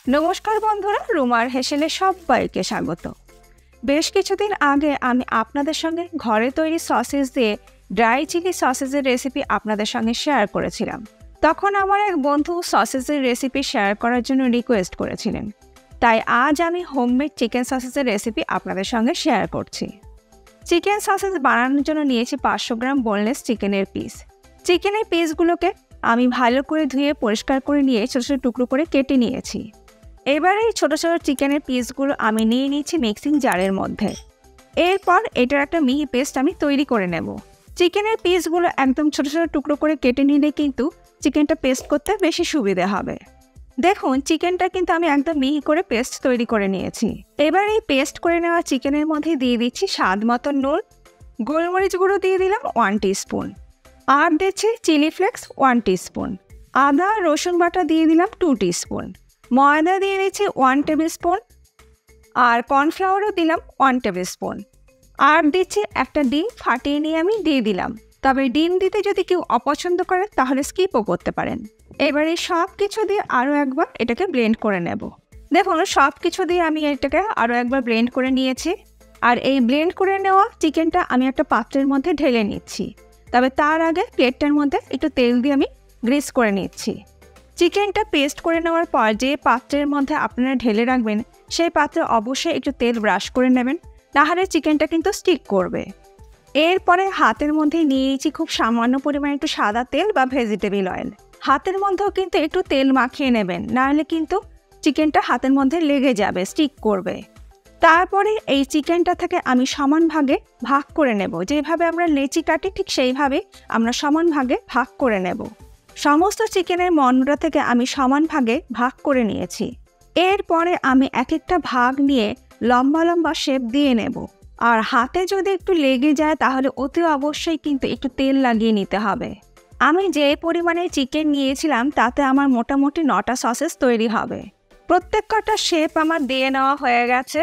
নমস্কার বন্ধুরা, রুমার হেসেলে সবাইকে স্বাগত। বেশ কিছুদিন আগে আমি আপনাদের সঙ্গে ঘরে তৈরি সসেজ দিয়ে ড্রাই চিলি সসেজের রেসিপি আপনাদের সঙ্গে শেয়ার করেছিলাম। তখন আমার এক বন্ধু সসেজের রেসিপি শেয়ার করার জন্য রিকোয়েস্ট করেছিলেন, তাই আজ আমি হোমমেড চিকেন সসেজের রেসিপি আপনাদের সঙ্গে শেয়ার করছি। চিকেন সসেজ বানানোর জন্য নিয়েছি 500 গ্রাম বোনলেস চিকেনের পিস। চিকেনের পিসগুলোকে আমি ভালো করে ধুয়ে পরিষ্কার করে নিয়ে ছোটো ছোটো টুকরো করে কেটে নিয়েছি। এবার এই ছোটো ছোটো চিকেনের পিসগুলো আমি নিয়ে নিচ্ছি মিক্সিং জারের মধ্যে। এরপর এটার একটা মিহি পেস্ট আমি তৈরি করে নেব। চিকেনের পিসগুলো একদম ছোটো ছোটো টুকরো করে কেটে নিলে কিন্তু চিকেনটা পেস্ট করতে বেশি সুবিধে হবে। দেখুন, চিকেনটা কিন্তু আমি একদম মিহি করে পেস্ট তৈরি করে নিয়েছি। এবার এই পেস্ট করে নেওয়া চিকেনের মধ্যে দিয়ে দিচ্ছি স্বাদ মতো নুন, গোলমরিচ গুঁড়ো দিয়ে দিলাম 1 টিস্পুন, আর দিচ্ছি চিলি ফ্লেক্স 1 টিস্পুন, আদা রসুন বাটা দিয়ে দিলাম 2 টিস্পুন, ময়দা দিয়ে দিচ্ছি 1 টেবিল স্পুন, আর কর্নফ্লাওয়ারও দিলাম 1 টেবিল স্পুন, আর দিচ্ছি একটা ডিম ফাটিয়ে নিয়ে আমি দিয়ে দিলাম। তবে ডিম দিতে যদি কেউ অপছন্দ করে তাহলে স্কিপও করতে পারেন। এবারে সব কিছু দিয়ে আরও একবার এটাকে ব্লেন্ড করে নেব। দেখুন, সব কিছু দিয়ে আমি এটাকে আরও একবার ব্লেন্ড করে নিয়েছি। আর এই ব্লেন্ড করে নেওয়া চিকেনটা আমি একটা পাত্রের মধ্যে ঢেলে নিচ্ছি। তবে তার আগে প্লেটটার মধ্যে একটু তেল দিয়ে আমি গ্রিস করে নিচ্ছি। চিকেনটা পেস্ট করে নেওয়ার পর যে পাত্রের মধ্যে আপনারা ঢেলে রাখবেন সেই পাত্রে অবশ্যই একটু তেল ব্রাশ করে নেবেন, নাহলে চিকেনটা কিন্তু স্টিক করবে। এরপরে হাতের মধ্যে নিয়ে নিয়েছি খুব সামান্য পরিমাণে একটু সাদা তেল বা ভেজিটেবল অয়েল। হাতের মধ্যেও কিন্তু একটু তেল মাখিয়ে নেবেন, নাহলে কিন্তু চিকেনটা হাতের মধ্যে লেগে যাবে, স্টিক করবে। তারপরে এই চিকেনটা থেকে আমি সমান ভাগে ভাগ করে নেব। যেভাবে আমরা লেচি কাটি ঠিক সেইভাবে আমরা সমান ভাগে ভাগ করে নেব। সমস্ত চিকেনের মণ্ডটা থেকে আমি সমান ভাগে ভাগ করে নিয়েছি। এরপরে আমি এক একটা ভাগ নিয়ে লম্বা লম্বা শেপ দিয়ে নেব। আর হাতে যদি একটু লেগে যায় তাহলে অতি অবশ্যই কিন্তু একটু তেল লাগিয়ে নিতে হবে। আমি যে পরিমাণে চিকেন নিয়েছিলাম তাতে আমার মোটামুটি 9টা সসেজ তৈরি হবে। প্রত্যেক কটা শেপ আমার দিয়ে নেওয়া হয়ে গেছে।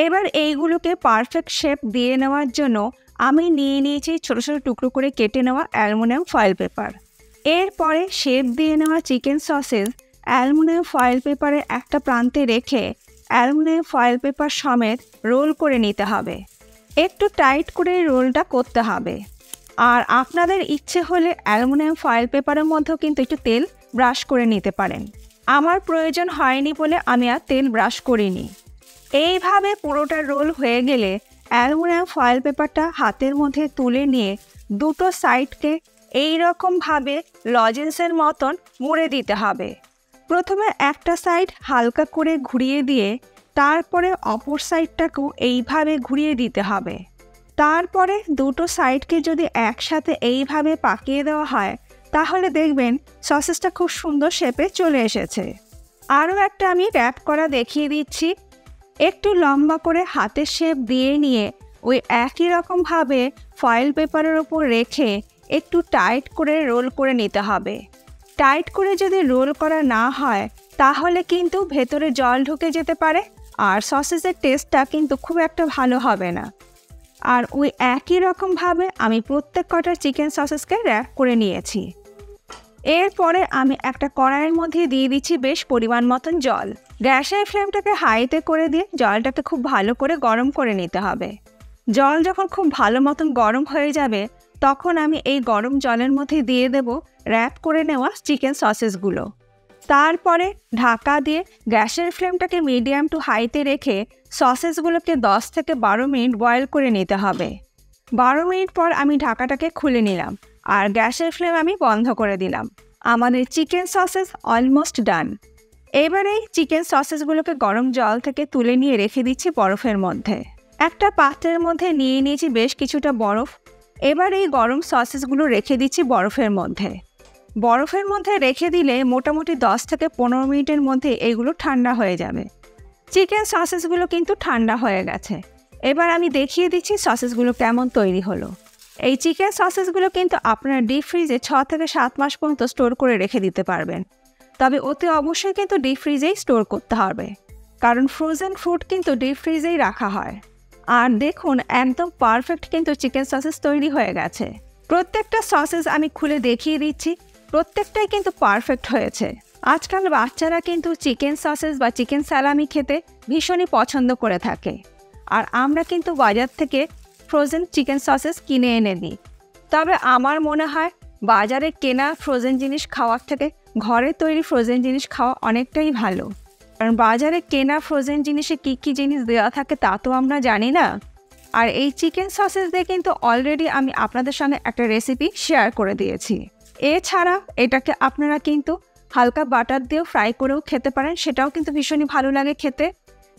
এবার এইগুলোকে পারফেক্ট শেপ দিয়ে নেওয়ার জন্য আমি নিয়ে নিয়েছি ছোটো ছোটো টুকরো করে কেটে নেওয়া অ্যালুমিনিয়াম ফয়েল পেপার। এরপরে শেপ দিয়ে নেওয়া চিকেন সসেজ অ্যালুমিনিয়াম ফয়েল পেপারের একটা প্রান্তে রেখে অ্যালুমিনিয়াম ফয়েল পেপার সমেত রোল করে নিতে হবে। একটু টাইট করে রোলটা করতে হবে। আর আপনাদের ইচ্ছে হলে অ্যালুমিনিয়াম ফয়েল পেপারের মধ্যেও কিন্তু একটু তেল ব্রাশ করে নিতে পারেন। আমার প্রয়োজন হয়নি বলে আমি আর তেল ব্রাশ করিনি। এইভাবে পুরোটা রোল হয়ে গেলে অ্যালুমিনিয়াম ফয়েল পেপারটা হাতের মধ্যে তুলে নিয়ে দুটো সাইডকে এইরকমভাবে লজেন্সের মতন মুড়ে দিতে হবে। প্রথমে একটা সাইড হালকা করে ঘুরিয়ে দিয়ে তারপরে অপর সাইডটাকেও এইভাবে ঘুরিয়ে দিতে হবে। তারপরে দুটো সাইডকে যদি একসাথে এইভাবে পাকিয়ে দেওয়া হয় তাহলে দেখবেন সসেসটা খুব সুন্দর শেপে চলে এসেছে। আরও একটা আমি র্যাপ করা দেখিয়ে দিচ্ছি। একটু লম্বা করে হাতের শেপ দিয়ে নিয়ে ওই একই রকমভাবে ফয়েল পেপারের ওপর রেখে একটু টাইট করে রোল করে নিতে হবে। টাইট করে যদি রোল করা না হয় তাহলে কিন্তু ভেতরে জল ঢুকে যেতে পারে আর সসেসের টেস্টটা কিন্তু খুব একটা ভালো হবে না। আর ওই একই রকমভাবে আমি প্রত্যেক কটা চিকেন সসেসকে র্যাপ করে নিয়েছি। এরপরে আমি একটা কড়াইয়ের মধ্যে দিয়ে দিচ্ছি বেশ পরিমাণ মতন জল। গ্যাসের ফ্লেমটাকে হাইতে করে দিয়ে জলটাকে খুব ভালো করে গরম করে নিতে হবে। জল যখন খুব ভালো মতন গরম হয়ে যাবে তখন আমি এই গরম জলের মধ্যে দিয়ে দেব র্যাপ করে নেওয়া চিকেন সসেসগুলো। তারপরে ঢাকা দিয়ে গ্যাসের ফ্লেমটাকে মিডিয়াম টু হাইতে রেখে সসেসগুলোকে 10 থেকে 12 মিনিট বয়েল করে নিতে হবে। 12 মিনিট পর আমি ঢাকাটাকে খুলে নিলাম আর গ্যাসের ফ্লেম আমি বন্ধ করে দিলাম। আমাদের চিকেন সসেস অলমোস্ট ডান। এবারে এই চিকেন সসেসগুলোকে গরম জল থেকে তুলে নিয়ে রেখে দিচ্ছি বরফের মধ্যে। একটা পাত্রের মধ্যে নিয়ে নিয়েছি বেশ কিছুটা বরফ। এবার এই গরম সসেসগুলো রেখে দিচ্ছি বরফের মধ্যে। বরফের মধ্যে রেখে দিলে মোটামুটি 10 থেকে 15 মিনিটের মধ্যে এগুলো ঠান্ডা হয়ে যাবে। চিকেন সসেসগুলো কিন্তু ঠান্ডা হয়ে গেছে। এবার আমি দেখিয়ে দিচ্ছি সসেসগুলো কেমন তৈরি হলো। এই চিকেন সসেসগুলো কিন্তু আপনারা ডিপ ফ্রিজে 6 থেকে 7 মাস পর্যন্ত স্টোর করে রেখে দিতে পারবেন। তবে অতি অবশ্যই কিন্তু ডিপ ফ্রিজেই স্টোর করতে হবে, কারণ ফ্রোজেন ফুড কিন্তু ডিপ ফ্রিজেই রাখা হয়। আর দেখুন, একদম পারফেক্ট কিন্তু চিকেন সসেস তৈরি হয়ে গেছে। প্রত্যেকটা সসেস আমি খুলে দেখিয়ে দিচ্ছি, প্রত্যেকটাই কিন্তু পারফেক্ট হয়েছে। আজকাল বাচ্চারা কিন্তু চিকেন সসেস বা চিকেন সালামি খেতে ভীষণই পছন্দ করে থাকে, আর আমরা কিন্তু বাজার থেকে ফ্রোজেন চিকেন সসেস কিনে এনে দিই। তবে আমার মনে হয় বাজারে কেনা ফ্রোজেন জিনিস খাওয়ার থেকে ঘরে তৈরি ফ্রোজেন জিনিস খাওয়া অনেকটাই ভালো, কারণ বাজারে কেনা ফ্রোজেন জিনিসে কী কী জিনিস দেওয়া থাকে তা তো আমরা জানি না। আর এই চিকেন সসেস দিয়ে কিন্তু অলরেডি আমি আপনাদের সঙ্গে একটা রেসিপি শেয়ার করে দিয়েছি। এছাড়া এটাকে আপনারা কিন্তু হালকা বাটার দিয়েও ফ্রাই করেও খেতে পারেন, সেটাও কিন্তু ভীষণই ভালো লাগে খেতে।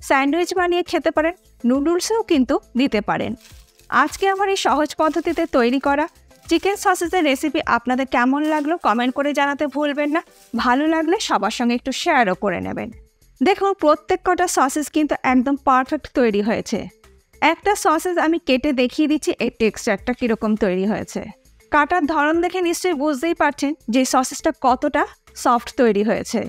স্যান্ডউইচ বানিয়ে খেতে পারেন, নুডলসেও কিন্তু দিতে পারেন। আজকে আমার এই সহজ পদ্ধতিতে তৈরি করা চিকেন সসেসের রেসিপি আপনাদের কেমন লাগলো কমেন্ট করে জানাতে ভুলবেন না। ভালো লাগলে সবার সঙ্গে একটু শেয়ারও করে নেবেন। দেখুন, প্রত্যেক কটা সসেস কিন্তু একদম পারফেক্ট তৈরি হয়েছে। একটা সসেস আমি কেটে দেখিয়ে দিচ্ছি এর টেক্সচারটা কীরকম তৈরি হয়েছে। কাটার ধরন দেখে নিশ্চয়ই বুঝতেই পারছেন যে সসেসটা কতটা সফট তৈরি হয়েছে।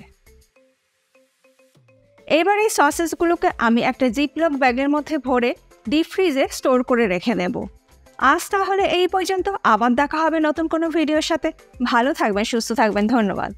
এবার এই সসেসগুলোকে আমি একটা জিপলক ব্যাগের মধ্যে ভরে ডিপ ফ্রিজে স্টোর করে রেখে দেব। আজ তাহলে এই পর্যন্ত, আবার দেখা হবে নতুন কোনো ভিডিওর সাথে। ভালো থাকবেন, সুস্থ থাকবেন, ধন্যবাদ।